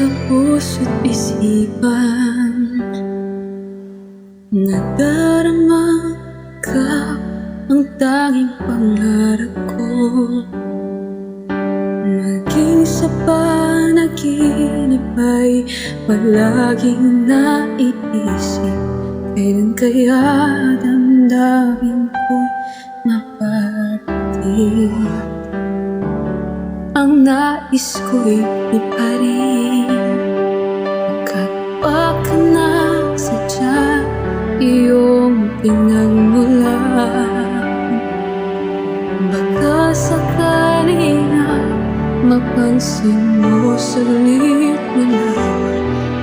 sa puso't isipan, nadarama ka, ang tanging pangarap ko. Maging sa panaginip ay palaging naiisip, kailan kaya damdamin ko'y maparating. Ang nais ko'y iparin, pagkat baka na sadya iyong pinagmulan. Baka sakali na mapansin mo sulit mo na,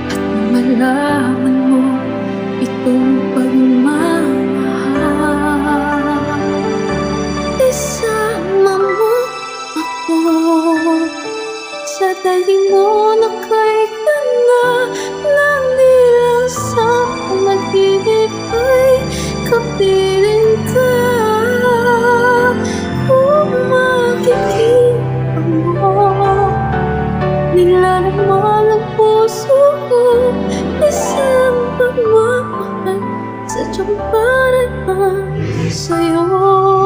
at malaman mo itong pagmamahal. Isama mo ako sa daing mo na kay ganda, nang nilang sa panaginip ay kapiling ka. Kung makikita mo, nilalaman ang puso ko, isang pagmamahal, sadyang para lang sa'yo.